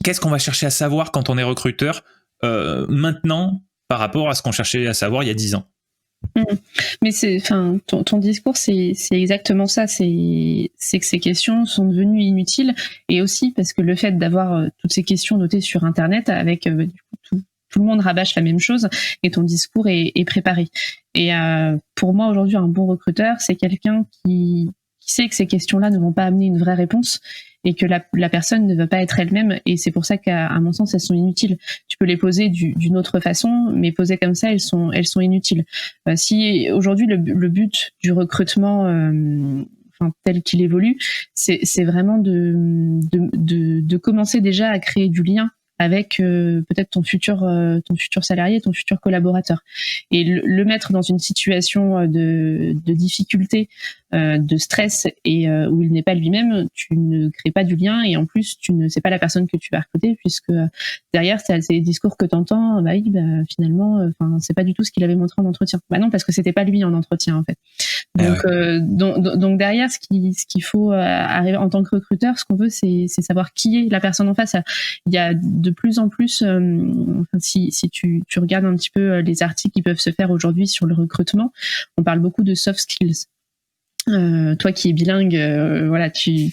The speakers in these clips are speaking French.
qu'est-ce qu'on va chercher à savoir quand on est recruteur maintenant par rapport à ce qu'on cherchait à savoir il y a 10 ans. Mais ton discours, c'est exactement ça. C'est que ces questions sont devenues inutiles, et aussi parce que le fait d'avoir toutes ces questions notées sur Internet, avec tout le monde rabâche la même chose, et ton discours est préparé. Et pour moi, aujourd'hui, un bon recruteur, c'est quelqu'un qui sait que ces questions-là ne vont pas amener une vraie réponse, et que la personne ne va pas être elle-même, et c'est pour ça qu'à mon sens, elles sont inutiles. Tu peux les poser d'une autre façon, mais posées comme ça, elles sont inutiles. Si aujourd'hui le but du recrutement, tel qu'il évolue, c'est vraiment de commencer déjà à créer du lien avec peut-être ton futur salarié, ton futur collaborateur, et le mettre dans une situation de difficulté, de stress, et où il n'est pas lui-même, tu ne crées pas du lien, et en plus tu ne sais pas la personne que tu vas recruter, puisque derrière c'est les discours que t'entends, finalement c'est pas du tout ce qu'il avait montré en entretien. Non, parce que c'était pas lui en entretien en fait. Donc derrière, ce qu'il faut arriver en tant que recruteur, ce qu'on veut, c'est savoir qui est la personne en face. Il y a de plus en plus, si tu regardes un petit peu les articles qui peuvent se faire aujourd'hui sur le recrutement, on parle beaucoup de soft skills. Toi qui es bilingue, tu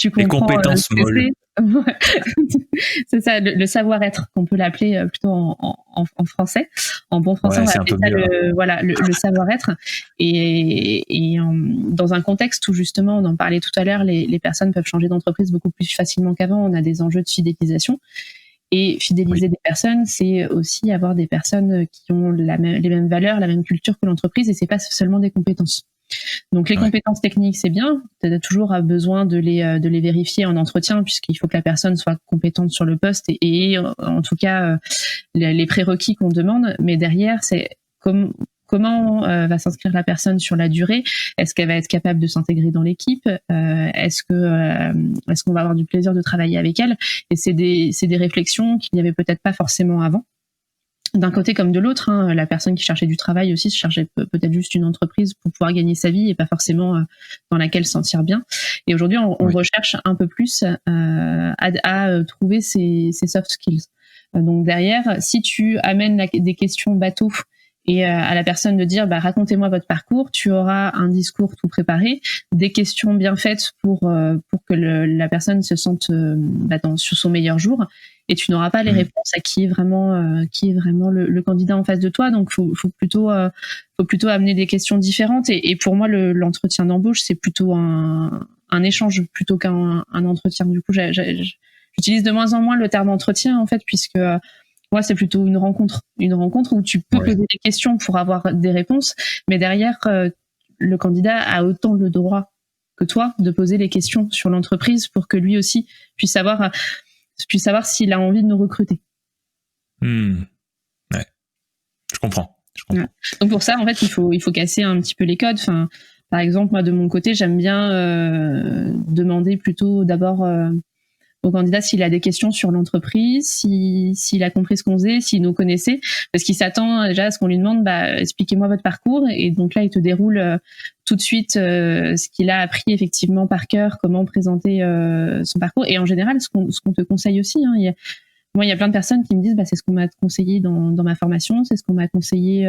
comprends. Les compétences molles. C'est ça, le savoir-être, qu'on peut l'appeler plutôt en français. En bon français, on va appeler ça le savoir-être. Et dans un contexte où justement, on en parlait tout à l'heure, les personnes peuvent changer d'entreprise beaucoup plus facilement qu'avant. On a des enjeux de fidélisation. Et fidéliser des personnes, c'est aussi avoir des personnes qui ont les mêmes valeurs, la même culture que l'entreprise, et c'est pas seulement des compétences. Donc les compétences techniques, c'est bien, tu as toujours besoin de les vérifier en entretien, puisqu'il faut que la personne soit compétente sur le poste, et en tout cas les prérequis qu'on demande. Mais derrière, c'est comment va s'inscrire la personne sur la durée. Est-ce qu'elle va être capable de s'intégrer dans l'équipe? Est-ce qu'on va avoir du plaisir de travailler avec elle? Et c'est des réflexions qu'il n'y avait peut-être pas forcément avant, d'un côté comme de l'autre. La personne qui cherchait du travail aussi se cherchait peut-être juste une entreprise pour pouvoir gagner sa vie, et pas forcément dans laquelle se sentir bien. Et aujourd'hui, on recherche un peu plus à trouver ces soft skills. Donc derrière, si tu amènes des questions bateau, et à la personne de dire racontez-moi votre parcours, tu auras un discours tout préparé, des questions bien faites pour que la personne se sente sur son meilleur jour, et tu n'auras pas les réponses à qui est vraiment le candidat en face de toi. Donc faut plutôt amener des questions différentes, et pour moi l'entretien d'embauche, c'est plutôt un échange plutôt qu'un entretien. Du coup, j'utilise de moins en moins le terme entretien en fait, puisque moi, c'est plutôt une rencontre où tu peux poser des questions pour avoir des réponses, mais derrière, le candidat a autant le droit que toi de poser les questions sur l'entreprise, pour que lui aussi puisse savoir s'il a envie de nous recruter. Ouais. Je comprends. Ouais. Donc pour ça, en fait, il faut casser un petit peu les codes. Par exemple, moi, de mon côté, j'aime bien demander plutôt d'abord au candidat s'il a des questions sur l'entreprise, s'il a compris ce qu'on faisait, s'il nous connaissait, parce qu'il s'attend déjà à ce qu'on lui demande expliquez-moi votre parcours, et donc là il te déroule tout de suite ce qu'il a appris effectivement par cœur, comment présenter son parcours, et en général ce qu'on te conseille aussi. Moi, il y a plein de personnes qui me disent c'est ce qu'on m'a conseillé dans ma formation, c'est ce qu'on m'a conseillé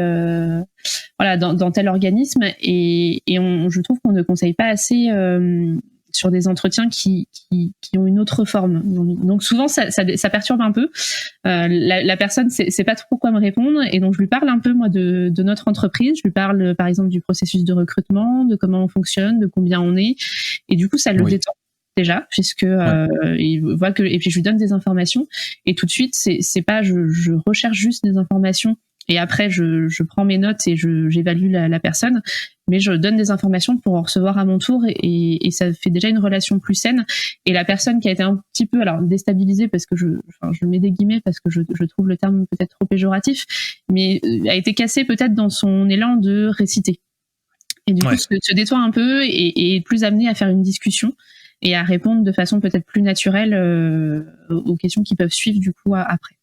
dans tel organisme, et je trouve qu'on ne conseille pas assez sur des entretiens qui ont une autre forme. Donc souvent ça perturbe un peu. La personne sait pas trop quoi me répondre, et donc je lui parle un peu moi de notre entreprise. Je lui parle par exemple du processus de recrutement, de comment on fonctionne, de combien on est, et du coup ça le détend déjà, puisque il voit que, et puis je lui donne des informations, et tout de suite c'est pas je recherche juste des informations et après je prends mes notes et j'évalue la personne, mais je donne des informations pour en recevoir à mon tour, et ça fait déjà une relation plus saine. Et la personne qui a été un petit peu déstabilisée, parce que je mets des guillemets parce que je trouve le terme peut-être trop péjoratif, mais a été cassée peut-être dans son élan de réciter, et du coup se détend un peu et est plus amené à faire une discussion et à répondre de façon peut-être plus naturelle aux questions qui peuvent suivre du coup après.